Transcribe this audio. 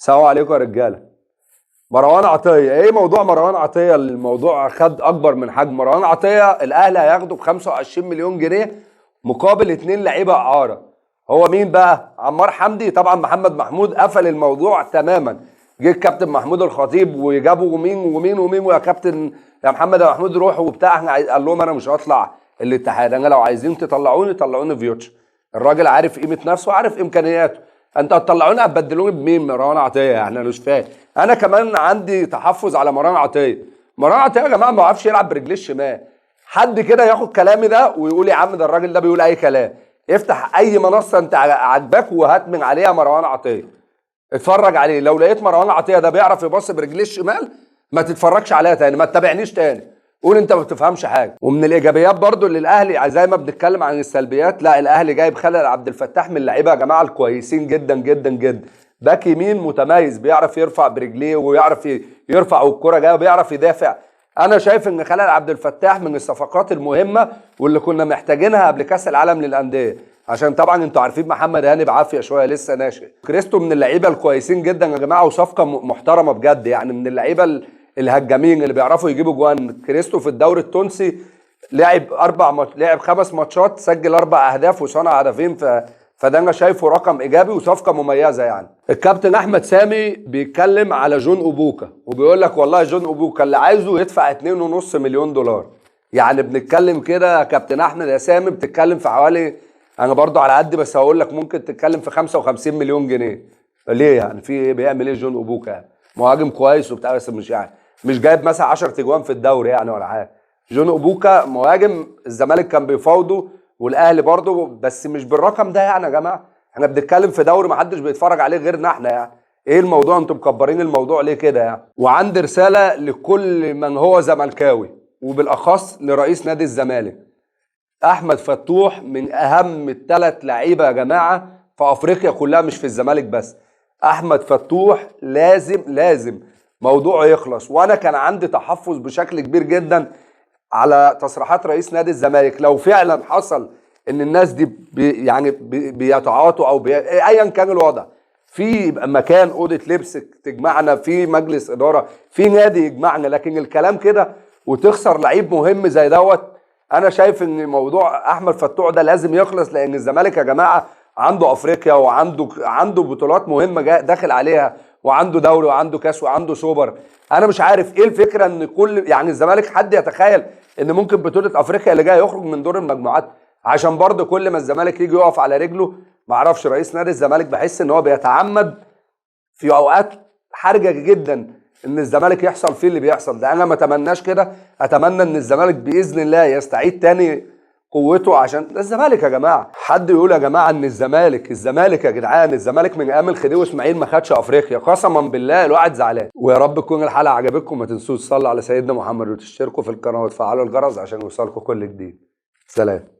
السلام عليكم يا رجاله. مروان عطيه، ايه موضوع مروان عطيه؟ الموضوع خد اكبر من حجم. مروان عطيه الاهلي هياخده ب 25 مليون جنيه مقابل 2 لعيبه اعاره. هو مين بقى؟ عمار حمدي. طبعا محمد محمود قفل الموضوع تماما. جه الكابتن محمود الخطيب وجابوا مين ومين ومين، ويا كابتن يا محمد يا محمود روحوا وبتاع. احنا قال لهم انا مش هطلع الاتحاد، انا لو عايزين تطلعوني طلعوني فيوتش. الراجل عارف قيمه نفسه وعارف امكانياته. انت هتطلعوني هتبدلوني بمين؟ مروان عطيه؟ يعني انا مش فاهم. انا كمان عندي تحفظ على مروان عطيه. مروان عطيه يا جماعه ما بيعرفش يلعب برجليه الشمال. حد كده ياخد كلامي ده ويقول يا عم ده الراجل ده بيقول اي كلام. افتح اي منصه انت عاجباك وهات من عليها مروان عطيه، اتفرج عليه. لو لقيت مروان عطيه ده بيعرف يبص برجليه الشمال ما تتفرجش عليها تاني، ما تتابعنيش تاني، قول انت ما بتفهمش حاجه. ومن الايجابيات برضو اللي الاهلي، زي ما بنتكلم عن السلبيات، لا الاهلي جايب خالد عبد الفتاح من اللعيبه يا جماعه الكويسين جدا جدا جدا. باك يمين متميز، بيعرف يرفع برجليه ويعرف يرفع والكره جايه وبيعرف يدافع. انا شايف ان خالد عبد الفتاح من الصفقات المهمه واللي كنا محتاجينها قبل كاس العالم للانديه، عشان طبعا انتوا عارفين محمد هاني بعافيه شويه لسه ناشئ. كريستو من اللعيبه الكويسين جدا يا جماعه، وصفقه محترمه بجد، يعني من اللعيبه الهجامين اللي بيعرفوا يجيبوا جوان. كريستو في الدوري التونسي لعب 5 ماتشات، سجل 4 اهداف وصنع هدفين. فده انا شايفه رقم ايجابي وصفقه مميزه. يعني الكابتن احمد سامي بيتكلم على جون اوبوكا وبيقول لك والله جون اوبوكا اللي عايزه يدفع 2.5 مليون دولار. يعني بنتكلم كده يا كابتن احمد يا سامي، بتتكلم في حوالي، انا برضو على قد بس هقول لك ممكن تتكلم في 55 مليون جنيه. ليه يعني؟ في ايه؟ بيعمل ايه جون اوبوكا؟ يعني مهاجم كويس وبتاع بس مش جايب مثلا 10 تجوان في الدوري يعني ولا حاجه. جون اوبوكا مهاجم الزمالك كان بيفاوضه والاهلي برضه، بس مش بالرقم ده يعني يا جماعه. احنا بنتكلم في دوري ما حدش بيتفرج عليه غيرنا احنا. يعني ايه الموضوع؟ انتم مكبرين الموضوع ليه كده يعني؟ وعندي رساله لكل من هو زملكاوي وبالاخص لرئيس نادي الزمالك. احمد فتوح من اهم ال3 لعيبه يا جماعه في افريقيا كلها، مش في الزمالك بس. احمد فتوح لازم موضوعه يخلص. وانا كان عندي تحفظ بشكل كبير جدا على تصريحات رئيس نادي الزمالك. لو فعلا حصل ان الناس دي بيتعاطوا او ايا كان الوضع، في مكان اوضه لبس تجمعنا، في مجلس اداره، في نادي يجمعنا، لكن الكلام كده وتخسر لعيب مهم زي دوت. انا شايف ان موضوع احمد فتوح ده لازم يخلص، لان الزمالك يا جماعه عنده افريقيا وعنده بطولات مهمه داخل عليها، وعنده دوري وعنده كاس وعنده سوبر. انا مش عارف ايه الفكره ان كل يعني الزمالك حد يتخيل ان ممكن بطوله افريقيا اللي جايه يخرج من دور المجموعات؟ عشان برضه كل ما الزمالك يجي يقف على رجله، ما اعرفش رئيس نادي الزمالك بحس ان هو بيتعمد في اوقات حرجه جدا ان الزمالك يحصل فيه اللي بيحصل ده. انا ما اتمناش كده، اتمنى ان الزمالك باذن الله يستعيد تاني قوته، عشان ده الزمالك يا جماعه. حد يقول يا جماعه ان الزمالك يا جدعان، الزمالك من ايام الخديوي واسماعيل ما خدش افريقيا، قسما بالله الواحد زعلان. ويا رب تكون الحلقه عجبتكم، ما تنسوش تصلوا على سيدنا محمد وتشتركوا في القناه وتفعلوا الجرس عشان يوصلكم كل جديد. سلام.